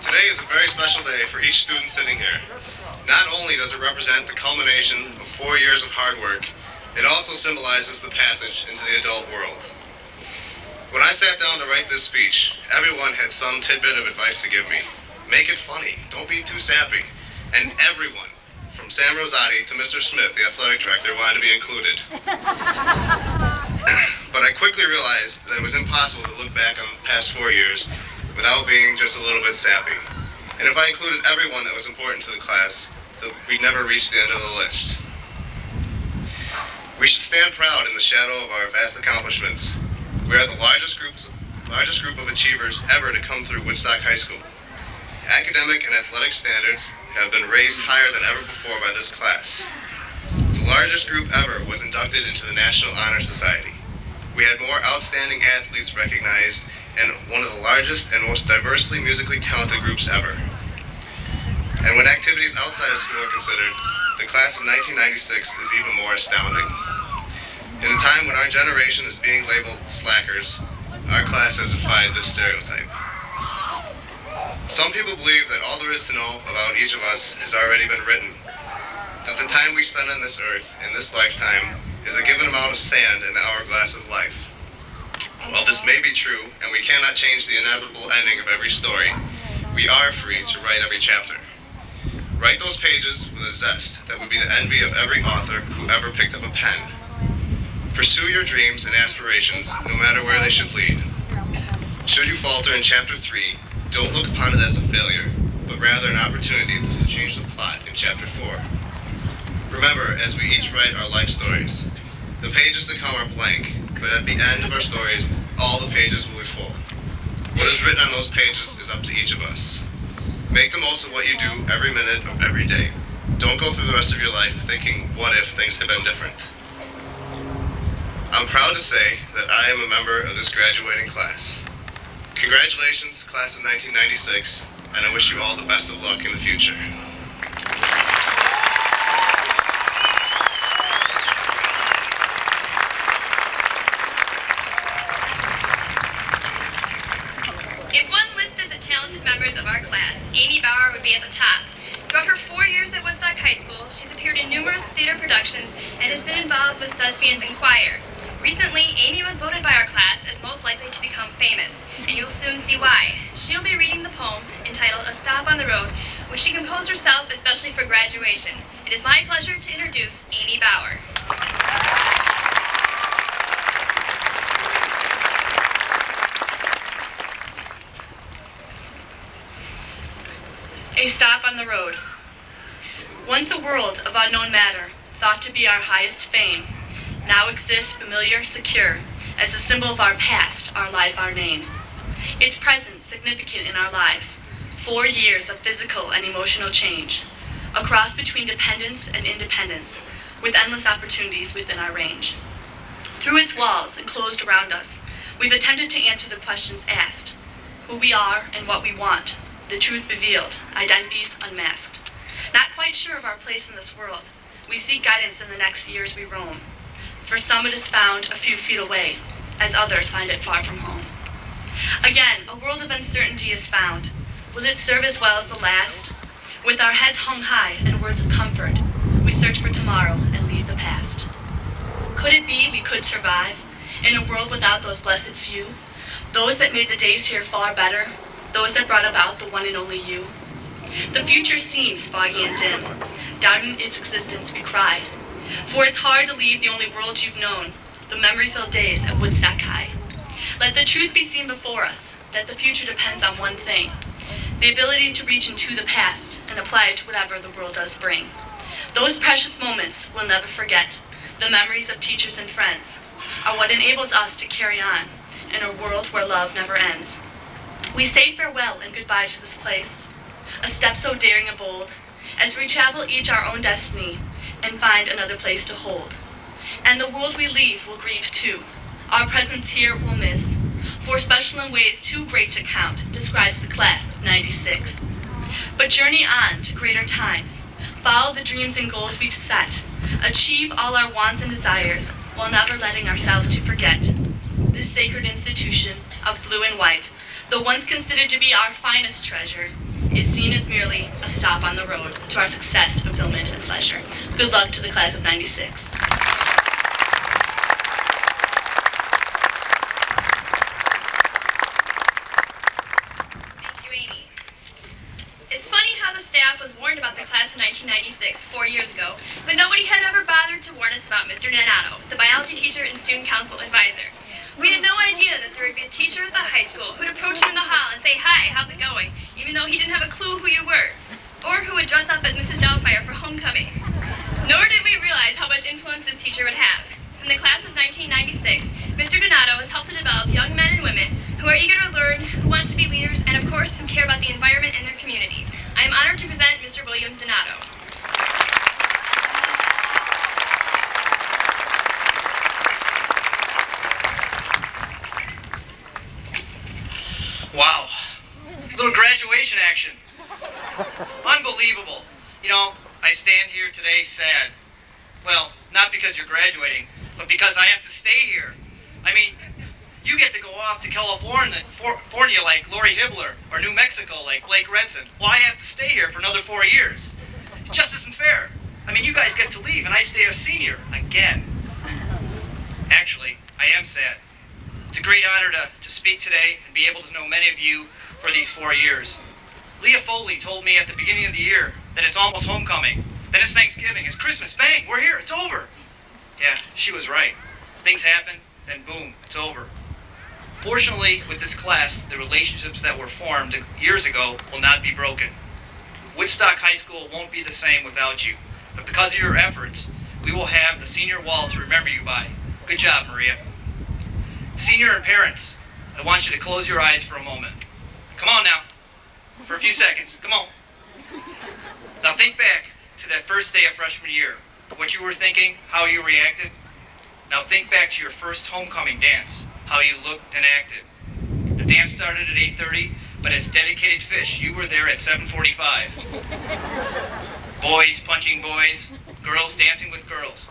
Today is a very special day for each student sitting here. Not only does it represent the culmination of 4 years of hard work, it also symbolizes the passage into the adult world. When I sat down to write this speech, everyone had some tidbit of advice to give me. Make it funny, don't be too sappy. And everyone, from Sam Rosati to Mr. Smith, the athletic director, wanted to be included. But I quickly realized that it was impossible to look back on the past 4 years without being just a little bit sappy. And if I included everyone that was important to the class, we'd never reach the end of the list. We should stand proud in the shadow of our vast accomplishments. We are the largest group of achievers ever to come through Woodstock High School. Academic and athletic standards have been raised higher than ever before by this class. The largest group ever was inducted into the National Honor Society. We had more outstanding athletes recognized and one of the largest and most diversely musically talented groups ever. And when activities outside of school are considered, the class of 1996 is even more astounding. In a time when our generation is being labeled slackers, our class has defied this stereotype. Some people believe that all there is to know about each of us has already been written, that the time we spend on this earth in this lifetime is a given amount of sand in the hourglass of life. While this may be true, and we cannot change the inevitable ending of every story, we are free to write every chapter. Write those pages with a zest that would be the envy of every author who ever picked up a pen. Pursue your dreams and aspirations, no matter where they should lead. Should you falter in Chapter 3, don't look upon it as a failure, but rather an opportunity to change the plot in Chapter 4. Remember, as we each write our life stories, the pages that come are blank, but at the end of our stories, all the pages will be full. What is written on those pages is up to each of us. Make the most of what you do every minute of every day. Don't go through the rest of your life thinking, what if things had been different? I'm proud to say that I am a member of this graduating class. Congratulations, class of 1996, and I wish you all the best of luck in the future. Amy Bauer would be at the top. Throughout her 4 years at Woodstock High School, she's appeared in numerous theater productions and has been involved with thespians and choir. Recently, Amy was voted by our class as most likely to become famous, and you'll soon see why. She'll be reading the poem entitled A Stop on the Road, which she composed herself especially for graduation. It is my pleasure to introduce Amy Bauer. A Stop on the Road. Once a world of unknown matter, thought to be our highest fame, now exists familiar, secure, as a symbol of our past, our life, our name. Its presence significant in our lives. 4 years of physical and emotional change. A cross between dependence and independence, with endless opportunities within our range. Through its walls enclosed around us, we've attempted to answer the questions asked. Who we are and what we want. The truth revealed, identities unmasked. Not quite sure of our place in this world, we seek guidance in the next years we roam. For some it is found a few feet away, as others find it far from home. Again, a world of uncertainty is found. Will it serve as well as the last? With our heads hung high and words of comfort, we search for tomorrow and leave the past. Could it be we could survive in a world without those blessed few? Those that made the days here far better, those that brought about the one and only you. The future seems foggy and dim. Doubting its existence we cry. For it's hard to leave the only world you've known, the memory-filled days at Woodstock High. Let the truth be seen before us, that the future depends on one thing, the ability to reach into the past and apply it to whatever the world does bring. Those precious moments we'll never forget. The memories of teachers and friends are what enables us to carry on in a world where love never ends. We say farewell and goodbye to this place, a step so daring and bold, as we travel each our own destiny and find another place to hold. And the world we leave will grieve too. Our presence here we'll miss, for special in ways too great to count, describes the class of '96. But journey on to greater times, follow the dreams and goals we've set, achieve all our wants and desires, while never letting ourselves to forget this sacred institution of blue and white, though once considered to be our finest treasure, is seen as merely a stop on the road to our success, fulfillment, and pleasure. Good luck to the class of '96. Thank you, Amy. It's funny how the staff was warned about the class of 1996 4 years ago, but nobody had ever bothered to warn us about Mr. Donato, the biology teacher and student council advisor. We had no idea that there would be a teacher at the high school who'd approach you in the hall and say, "Hi, how's it going?" even though he didn't have a clue who you were, or who would dress up as Mrs. Doubtfire for homecoming. Nor did we realize how much influence this teacher would have. From the class of 1996, Mr. Donato has helped to develop young men and women who are eager to learn, who want to be leaders, and of course, who care about the environment and their community. I am honored to present Mr. William Donato. Wow. Little graduation action. Unbelievable. You know, I stand here today sad. Well, not because you're graduating, but because I have to stay here. I mean, you get to go off to California like Lori Hibbler, or New Mexico like Blake Redson. Well, I have to stay here for another 4 years. It just isn't fair. I mean, you guys get to leave and I stay a senior again. Actually, I am sad. It's a great honor to speak today and be able to know many of you for these 4 years. Leah Foley told me at the beginning of the year that it's almost homecoming, then it's Thanksgiving, it's Christmas, bang, we're here, it's over. Yeah, she was right. Things happen, then boom, it's over. Fortunately, with this class, the relationships that were formed years ago will not be broken. Woodstock High School won't be the same without you, but because of your efforts, we will have the senior wall to remember you by. Good job, Maria. Senior and parents, I want you to close your eyes for a moment. Come on now, for a few seconds, come on. Now think back to that first day of freshman year, what you were thinking, how you reacted. Now think back to your first homecoming dance, how you looked and acted. The dance started at 8:30, but as dedicated fish, you were there at 7:45. Boys punching boys, girls dancing with girls.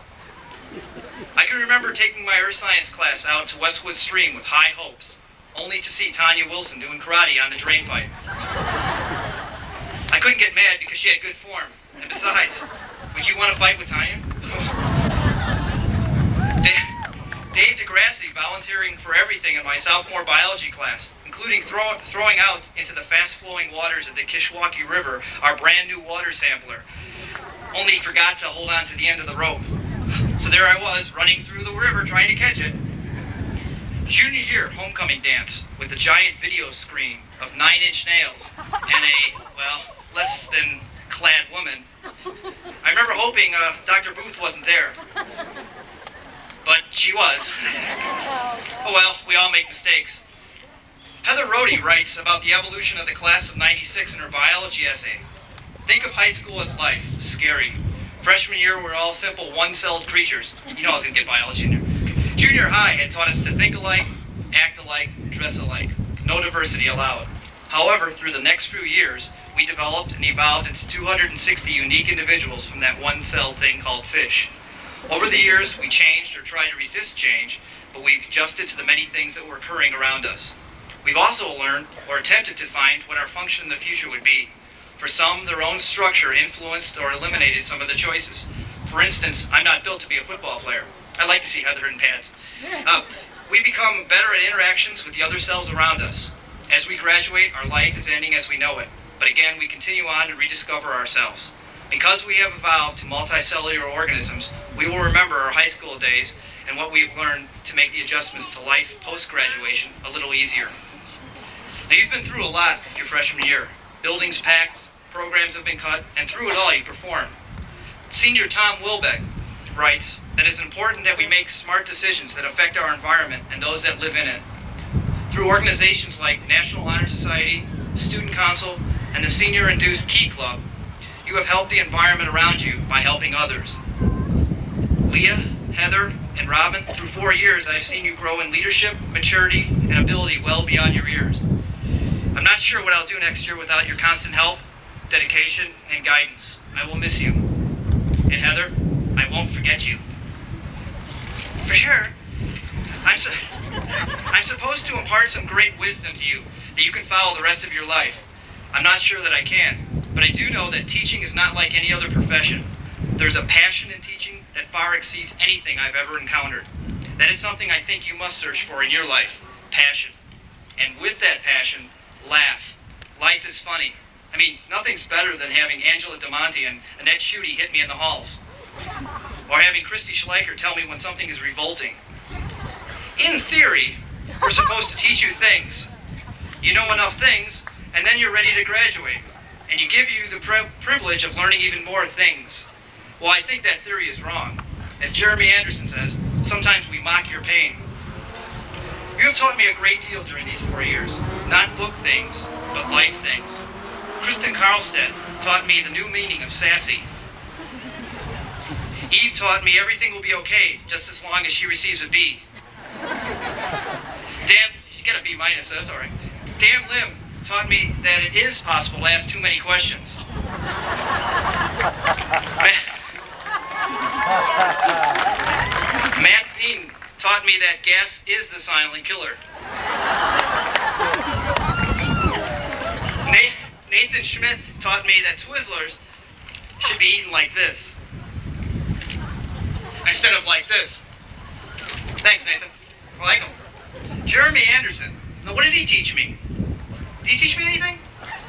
I can remember taking my earth science class out to Westwood Stream with high hopes, only to see Tanya Wilson doing karate on the drain pipe. couldn't get mad because she had good form. And besides, would you want to fight with Tanya? Dave DeGrassi volunteering for everything in my sophomore biology class, including throwing out into the fast-flowing waters of the Kishwaukee River our brand new water sampler. Only he forgot to hold on to the end of the rope. So there I was, running through the river trying to catch it. Junior year homecoming dance with a giant video screen of 9-inch nails and a, well, less than clad woman. I remember hoping Dr. Booth wasn't there. But she was. Oh well, we all make mistakes. Heather Rohde writes about the evolution of the class of '96 in her biology essay. Think of high school as life. Scary. Freshman year, we're all simple one-celled creatures. You know I was going to get biology in there. Junior high had taught us to think alike, act alike, dress alike. No diversity allowed. However, through the next few years, we developed and evolved into 260 unique individuals from that one-cell thing called fish. Over the years, we changed or tried to resist change, but we've adjusted to the many things that were occurring around us. We've also learned or attempted to find what our function in the future would be. For some, their own structure influenced or eliminated some of the choices. For instance, I'm not built to be a football player. I like to see Heather in pads. We become better at interactions with the other cells around us. As we graduate, our life is ending as we know it. But again, we continue on to rediscover ourselves. Because we have evolved to multicellular organisms, we will remember our high school days and what we've learned to make the adjustments to life post-graduation a little easier. Now, you've been through a lot your freshman year. Buildings packed, programs have been cut, and through it all you performed. Senior Tom Wilbeck writes that it's important that we make smart decisions that affect our environment and those that live in it. Through organizations like National Honor Society, Student Council, and the Senior Induced Key Club, you have helped the environment around you by helping others. Leah, Heather, and Robin, through 4 years, I've seen you grow in leadership, maturity, and ability well beyond your years. I'm not sure what I'll do next year without your constant help, dedication, and guidance. I will miss you. And Heather, I won't forget you. For sure, I'm supposed to impart some great wisdom to you that you can follow the rest of your life. I'm not sure that I can, but I do know that teaching is not like any other profession. There's a passion in teaching that far exceeds anything I've ever encountered. That is something I think you must search for in your life, passion. And with that passion, laugh. Life is funny. I mean, nothing's better than having Angela DeMonte and Annette Schutte hit me in the halls. Or having Christy Schleicher tell me when something is revolting. In theory, we're supposed to teach you things. You know enough things, and then you're ready to graduate. And you give you the privilege of learning even more things. Well, I think that theory is wrong. As Jeremy Anderson says, sometimes we mock your pain. You have taught me a great deal during these 4 years. Not book things, but life things. Kristen Karlstedt taught me the new meaning of sassy. Eve taught me everything will be okay, just as long as she receives a B. Dan, you get a B minus, so that's all right. Dan Lim taught me that it is possible to ask too many questions. Matt Dean taught me that gas is the silent killer. Nathan Schmidt taught me that Twizzlers should be eaten like this, instead of like this. Thanks, Nathan. I like them. Jeremy Anderson. Now, what did he teach me? Did he teach me anything?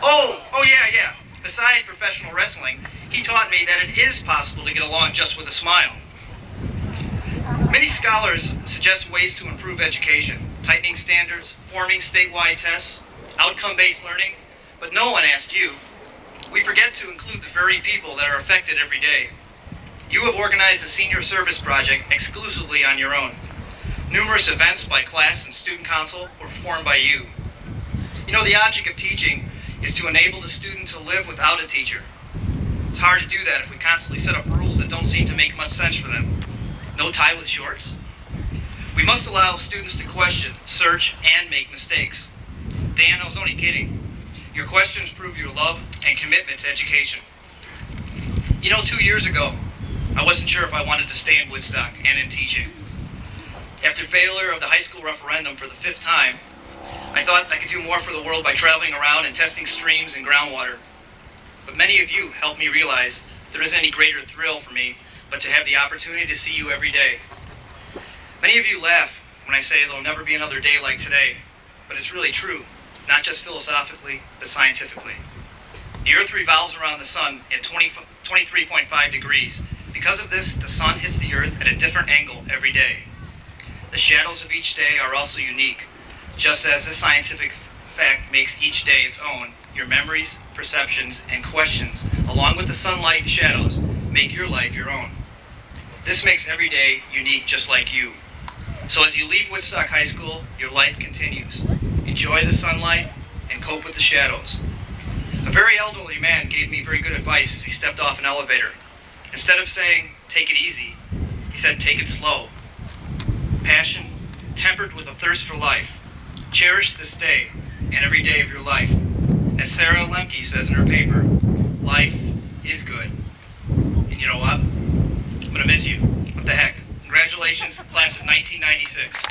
Oh, yeah. Besides professional wrestling, he taught me that it is possible to get along just with a smile. Many scholars suggest ways to improve education, tightening standards, forming statewide tests, outcome-based learning, but no one asked you. We forget to include the very people that are affected every day. You have organized a senior service project exclusively on your own. Numerous events by class and student council were performed by you. You know, the object of teaching is to enable the student to live without a teacher. It's hard to do that if we constantly set up rules that don't seem to make much sense for them. No tie with shorts. We must allow students to question, search, and make mistakes. Dan, I was only kidding. Your questions prove your love and commitment to education. You know, 2 years ago, I wasn't sure if I wanted to stay in Woodstock and in teaching. After failure of the high school referendum for the 5th time, I thought I could do more for the world by traveling around and testing streams and groundwater. but many of you helped me realize there isn't any greater thrill for me but to have the opportunity to see you every day. Many of you laugh when I say there'll never be another day like today, but it's really true, not just philosophically, but scientifically. The Earth revolves around the sun at 23.5 degrees. Because of this, the sun hits the Earth at a different angle every day. The shadows of each day are also unique. Just as this scientific fact makes each day its own, your memories, perceptions, and questions, along with the sunlight and shadows, make your life your own. This makes every day unique just like you. So as you leave Woodstock High School, your life continues. Enjoy the sunlight and cope with the shadows. A very elderly man gave me very good advice as he stepped off an elevator. Instead of saying, take it easy, he said, take it slow. Passion, tempered with a thirst for life. Cherish this day and every day of your life. As Sarah Lemke says in her paper, life is good. And you know what? I'm going to miss you. What the heck? Congratulations, class of 1996.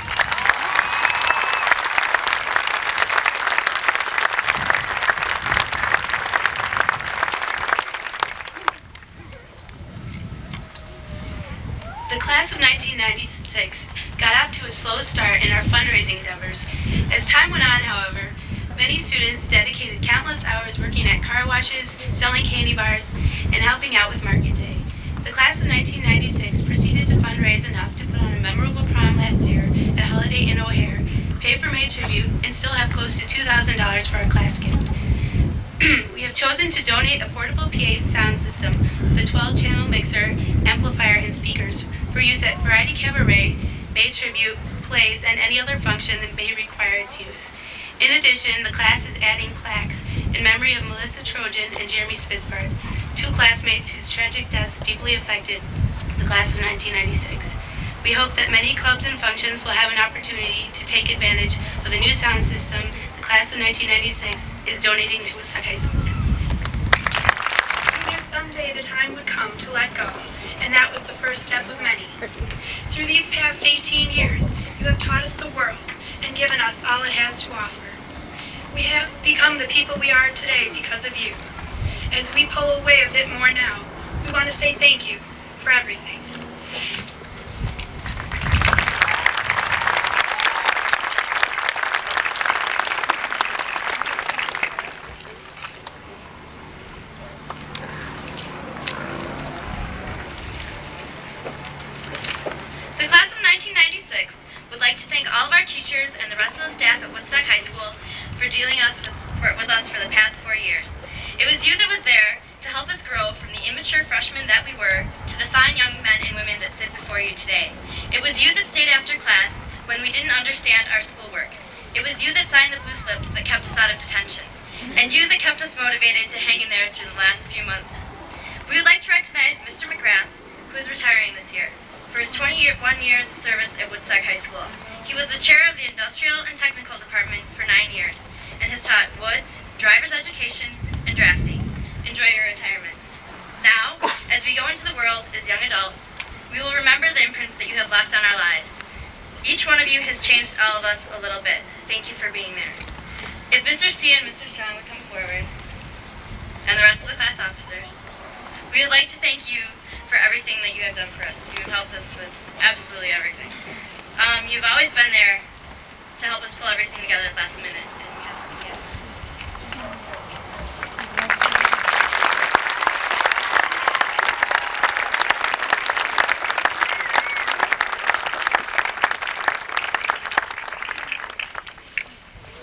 The class of 1996 got off to a slow start in our fundraising endeavors. As time went on, however, many students dedicated countless hours working at car washes, selling candy bars, and helping out with market day. The class of 1996 proceeded to fundraise enough to put on a memorable prom last year at Holiday Inn O'Hare, pay for May tribute, and still have close to $2,000 for our class gift. We have chosen to donate a portable PA sound system with a 12-channel mixer, amplifier, and speakers for use at Variety Cabaret, May tribute, plays, and any other function that may require its use. In addition, the class is adding plaques in memory of Melissa Trojan and Jeremy Spitzbart, two classmates whose tragic deaths deeply affected the class of 1996. We hope that many clubs and functions will have an opportunity to take advantage of the new sound system the class of 1996 is donating to Woodstock High School. We knew someday the time would come to let go, and that was the first step of many. Through these past 18 years, you have taught us the world and given us all it has to offer. We have become the people we are today because of you. As we pull away a bit more now, we want to say thank you for everything. The class of 1996 would like to thank all of our teachers and the rest of the staff at Woodstock High School for dealing with us for the past 4 years. It was you that was there to help us grow from the immature freshmen that we were to the fine young men and women that sit before you today. It was you that stayed after class when we didn't understand our schoolwork. It was you that signed the blue slips that kept us out of detention. And you that kept us motivated to hang in there through the last few months. We would like to recognize Mr. McGrath, who is retiring this year, for his 21 years of service at Woodstock High School. He was the chair of the Industrial and Technical Department for 9 years and has taught woods, driver's education, and drafting. Enjoy your retirement. Now, as we go into the world as young adults, we will remember the imprints that you have left on our lives. Each one of you has changed all of us a little bit. Thank you for being there. If Mr. C and Mr. Strong would come forward, and the rest of the class officers, we would like to thank you for everything that you have done for us. You have helped us with absolutely everything. You've always been there to help us pull everything together at last minute, and we have some gifts.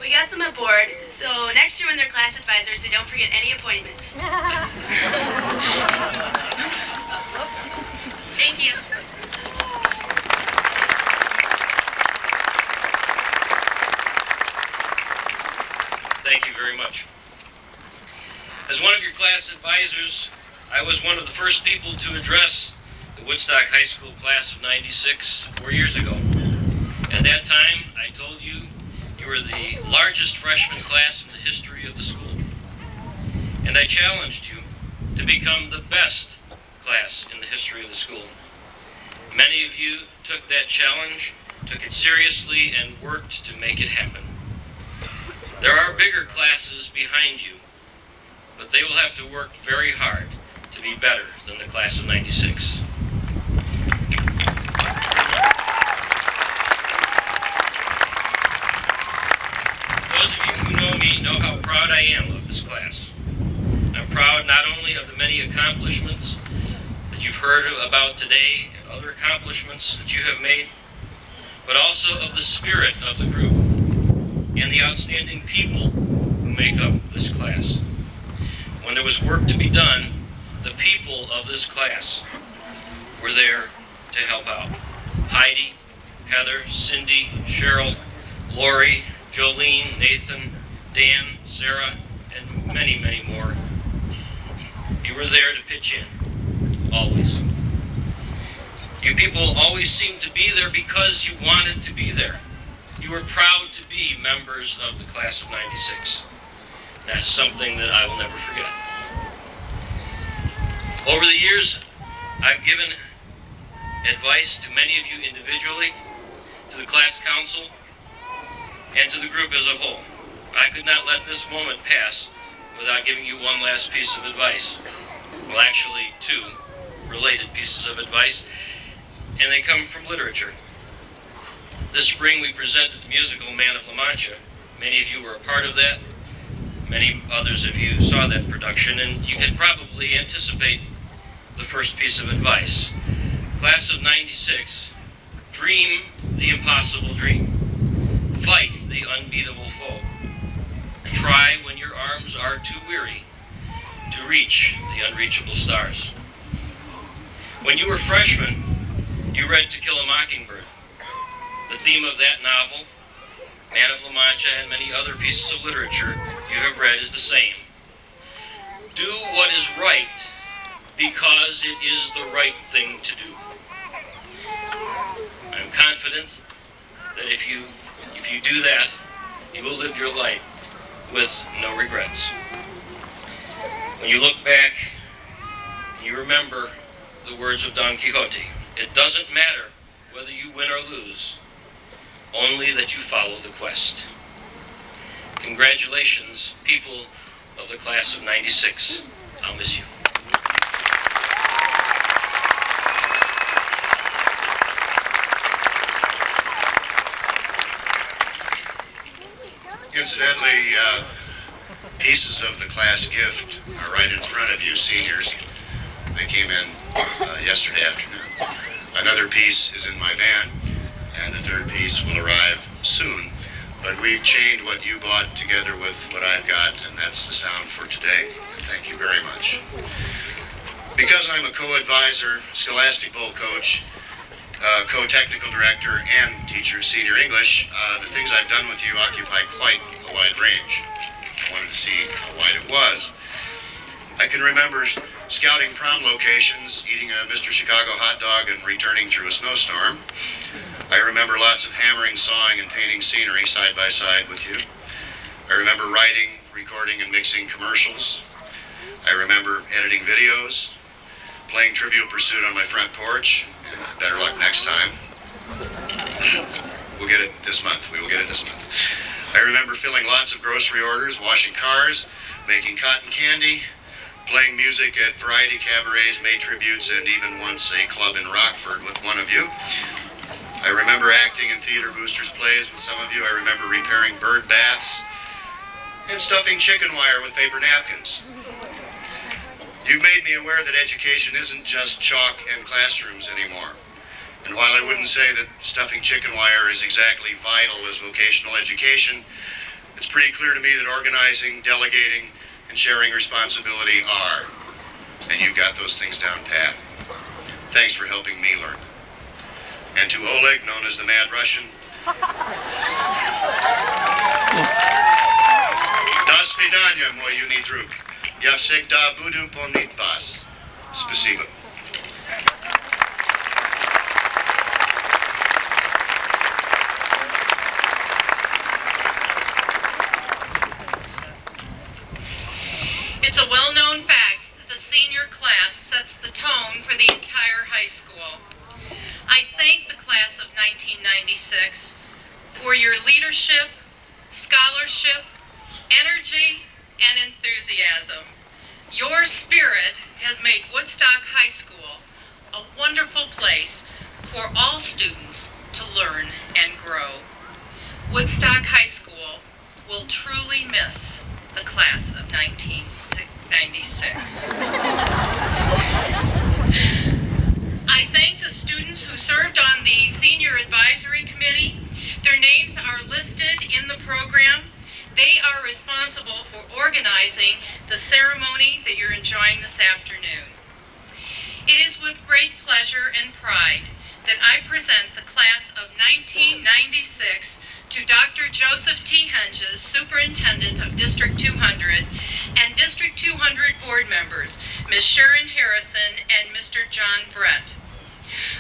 We got them aboard, so next year when they're class advisors, they don't forget any appointments. Thank you. Thank you very much. As one of your class advisors, I was one of the first people to address the Woodstock High School class of 96 4 years ago. At that time, I told you you were the largest freshman class in the history of the school. And I challenged you to become the best class in the history of the school. Many of you took that challenge, took it seriously, and worked to make it happen. There are bigger classes behind you, but they will have to work very hard to be better than the class of 96. Those of you who know me know how proud I am of this class. I'm proud not only of the many accomplishments that you've heard about today and other accomplishments that you have made, but also of the spirit of the group and the outstanding people who make up this class. When there was work to be done, the people of this class were there to help out. Heidi, Heather, Cindy, Cheryl, Lori, Jolene, Nathan, Dan, Sarah, and many, many more. You were there to pitch in, always. You people always seemed to be there because you wanted to be there. You were proud to be members of the class of 96. That's something that I will never forget. Over the years, I've given advice to many of you individually, to the class council, and to the group as a whole. I could not let this moment pass without giving you one last piece of advice. Well, actually, two related pieces of advice, and they come from literature. This spring we presented the musical Man of La Mancha. Many of you were a part of that. Many others of you saw that production, and you can probably anticipate the first piece of advice. Class of 96, dream the impossible dream. Fight the unbeatable foe. Try when your arms are too weary to reach the unreachable stars. When you were freshmen, you read To Kill a Mockingbird. The theme of that novel, Man of La Mancha, and many other pieces of literature you have read is the same. Do what is right because it is the right thing to do. I'm confident that if you do that, you will live your life with no regrets. When you look back, you remember the words of Don Quixote. It doesn't matter whether you win or lose, only that you follow the quest. Congratulations, people of the class of 96. I'll miss you. Incidentally, pieces of the class gift are right in front of you, seniors. They came in yesterday afternoon. Another piece is in my van, and the third piece will arrive soon. But we've chained what you bought together with what I've got, and that's the sound for today. Thank you very much. Because I'm a co-advisor, Scholastic Bowl coach, co-technical director, and teacher of senior English, the things I've done with you occupy quite a wide range. I wanted to see how wide it was. I can remember scouting prom locations, eating a Mr. Chicago hot dog, and returning through a snowstorm. I remember lots of hammering, sawing, and painting scenery side by side with you. I remember writing, recording, and mixing commercials. I remember editing videos, playing Trivial Pursuit on my front porch, and better luck next time. We'll get it this month. We will get it this month. I remember filling lots of grocery orders, washing cars, making cotton candy, playing music at variety cabarets, May tributes, and even once a club in Rockford with one of you. I remember acting in theater boosters plays with some of you. I remember repairing bird baths and stuffing chicken wire with paper napkins. You've made me aware that education isn't just chalk and classrooms anymore. And while I wouldn't say that stuffing chicken wire is exactly vital as vocational education, it's pretty clear to me that organizing, delegating, and sharing responsibility are. And you've got those things down pat. Thanks for helping me learn. And to Oleg, known as the Mad Russian, До свидания, мой юный друг. Я всегда буду помнить вас. Спасибо. It's a well-known fact that the senior class sets the tone for the entire high school. I thank the class of 1996 for your leadership, scholarship, energy, and enthusiasm. Your spirit has made Woodstock High School a wonderful place for all students to learn and grow. Woodstock High School will truly miss the class of 1996. I thank the students who served on the Senior Advisory Committee. Their names are listed in the program. They are responsible for organizing the ceremony that you're enjoying this afternoon. It is with great pleasure and pride that I present the class of 1996 to Dr. Joseph T. Henges, Superintendent of District 200, and District 200 board members, Ms. Sharon Harrison and Mr. John Brett.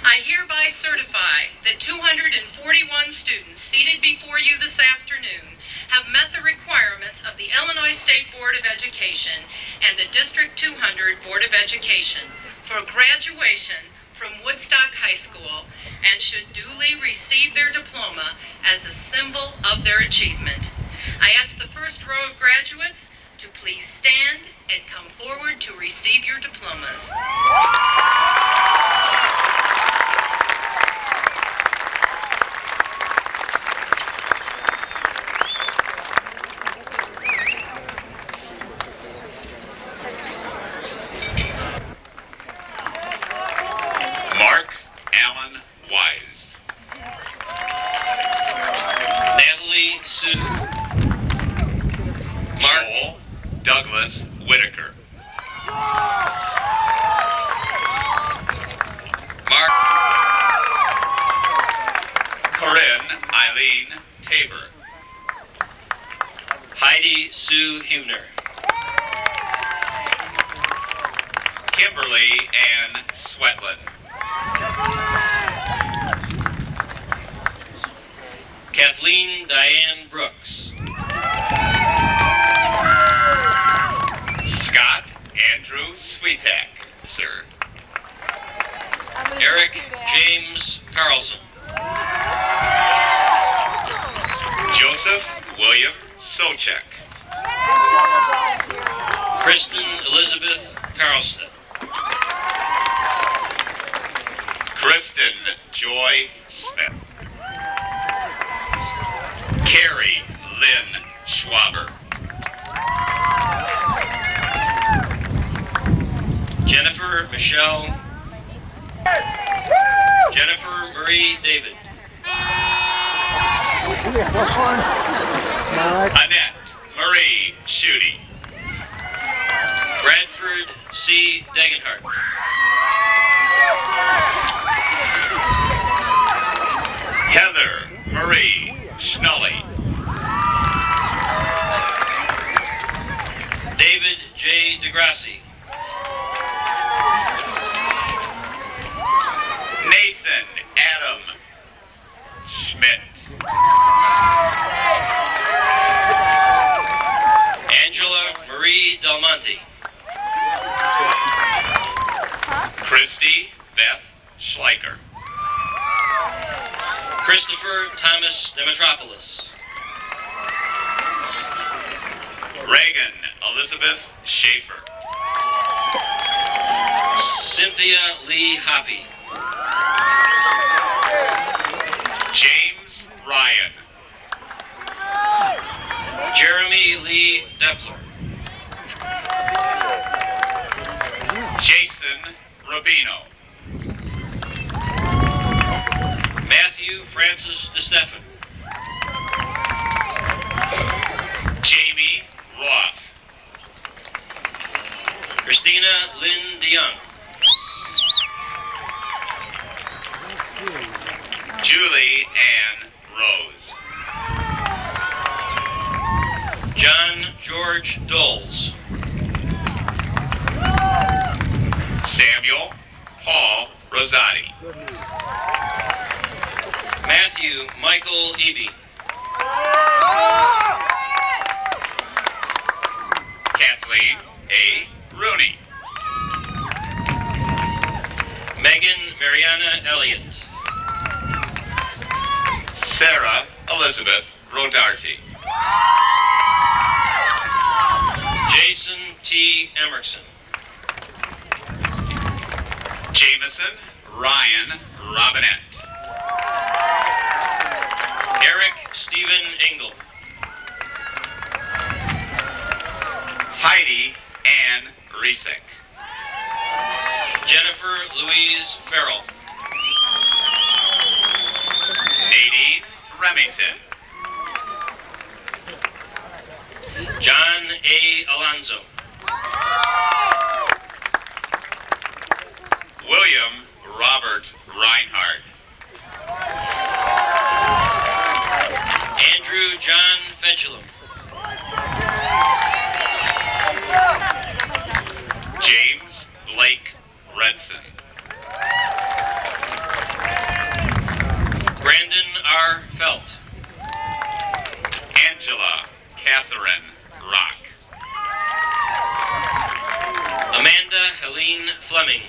I hereby certify that 241 students seated before you this afternoon have met the requirements of the Illinois State Board of Education and the District 200 Board of Education for graduation from Woodstock High School and should duly receive their diploma as a symbol of their achievement. I ask the first row of graduates to please stand and come forward to receive your diplomas. Mark Allen Wise. Natalie Sue. Joel Douglas Whitaker. Mark Corinne Eileen Tabor. Heidi Sue Huebner. Kimberly Ann Swetland. Kathleen Diane Brooks. Scott Andrew Sweetak, sir. Eric James Carlson. Joseph William Sochek. Kristen Elizabeth Carlstead. Kristen Joy Smith. Carrie Lynn Schwaber. Jennifer Michelle. Jennifer Marie David. Annette Marie Schutte. Bradford C. Degenhardt. Heather Marie Schnully. David J. DeGrassi. Nathan Adam Schmidt. Angela Marie Del Monte. Christy Beth Schleicher. Christopher Thomas Demetropoulos. Reagan Elizabeth Schaefer. Cynthia Lee Hoppy. James Ryan. Jeremy Lee Depler. Jason Rubino. Matthew Francis DeStefan. Jamie Roth. Christina Lynn DeYoung. Julie Ann Rose. John George Doles. Samuel Paul Rosati. Matthew Michael Eby. Kathleen A. Rooney. Megan Mariana Elliott. Sarah Elizabeth Rodarty. Jason T. Emerson. Jameson Ryan Robinette. Eric Stephen Engel. Heidi Ann Riesick. Jennifer Louise Farrell. Nadine Remington. John A. Alonzo. William Robert Reinhardt. Andrew John Fedulum. James Blake Redson. Brandon R. Felt. Angela Catherine Rock. Amanda Helene Fleming.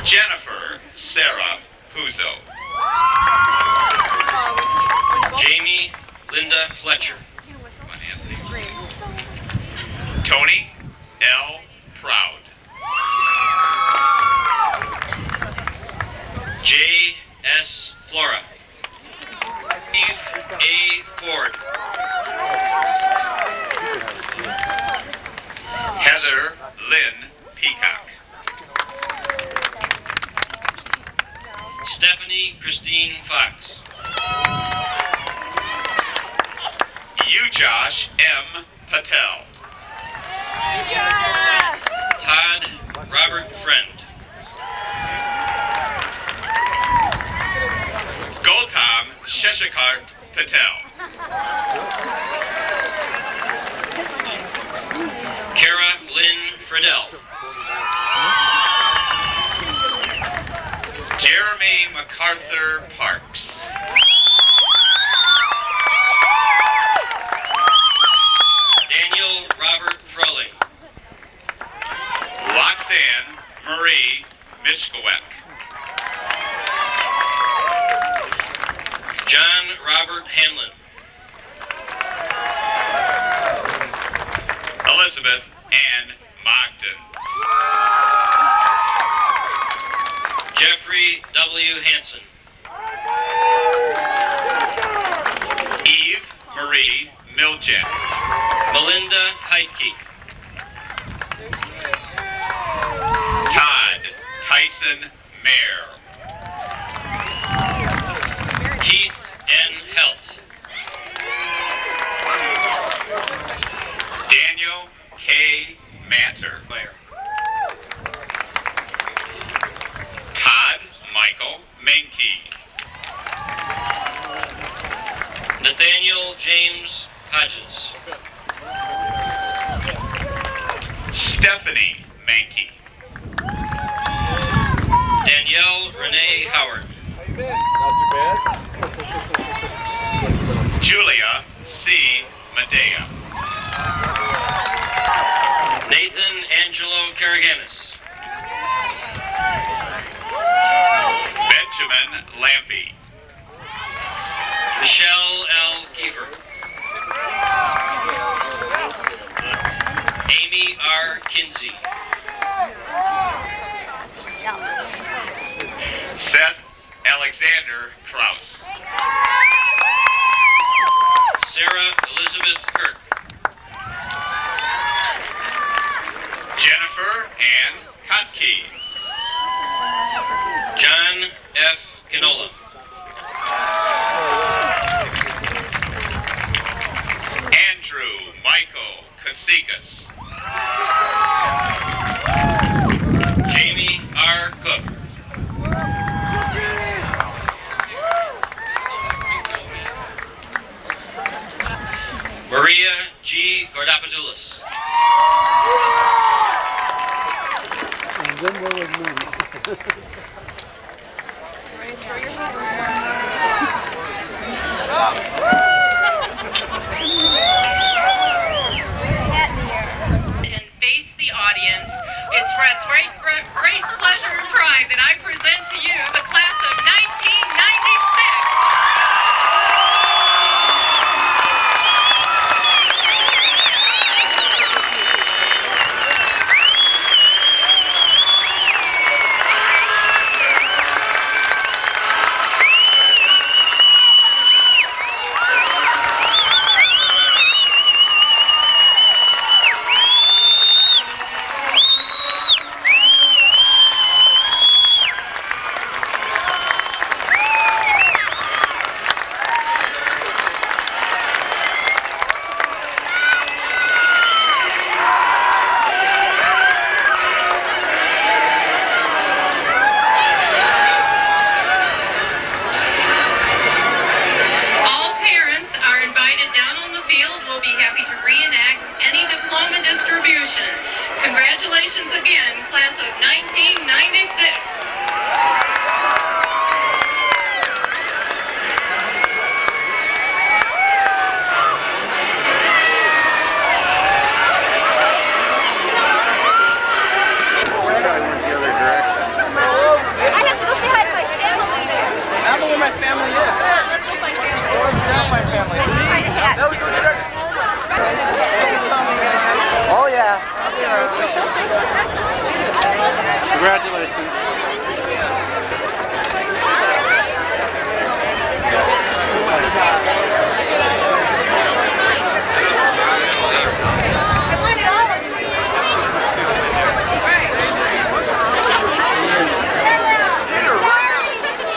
Jennifer Sarah Puzo. Jamie Linda Fletcher. Tony L. Proud. J. S. Flora. Steve A. Ford. Heather Lynn Peacock. Stephanie Christine Fox. Josh M. Patel. Todd Robert Friend. Gautam Sheshikar Patel. Kara Lynn Friedel. Jeremy MacArthur Parks. Daniel Robert Froling. Roxanne Marie Mishkowek. John Robert Hanlon. Elizabeth Ann Mogden. Jeffrey W. Hansen. Eve Marie Miljet. Melinda Heidke. Todd Tyson Mayer. Keith N. Helt. Daniel K. Matter. Todd Michael Menke. Nathaniel James Hodges. Stephanie Menke. Danielle Renee Howard. Julia C. Medea. Nathan Angelo Karaganis. Benjamin Lampy. Michelle L. Kiefer. Amy R. Kinsey. Seth Alexander Kraus. Sarah Elizabeth Kirk. Jennifer Ann Kotke. John F. Canola. Andrew Michael Kasikas. Jamie R. Cook. Maria G. Gordopoulos. And then there was none. And face the audience. It's with great pleasure and pride that I present to you the class of 1996. Congratulations again, class of 1996. Oh yeah. Congratulations.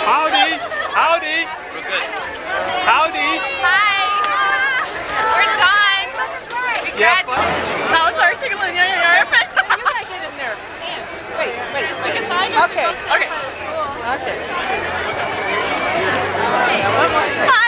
Howdy. Howdy. Howdy. Hi. We're done. We graduated. Now it's our tickling. Yeah. You gotta get in there. Wait. We can find it. Okay. Okay. Hi.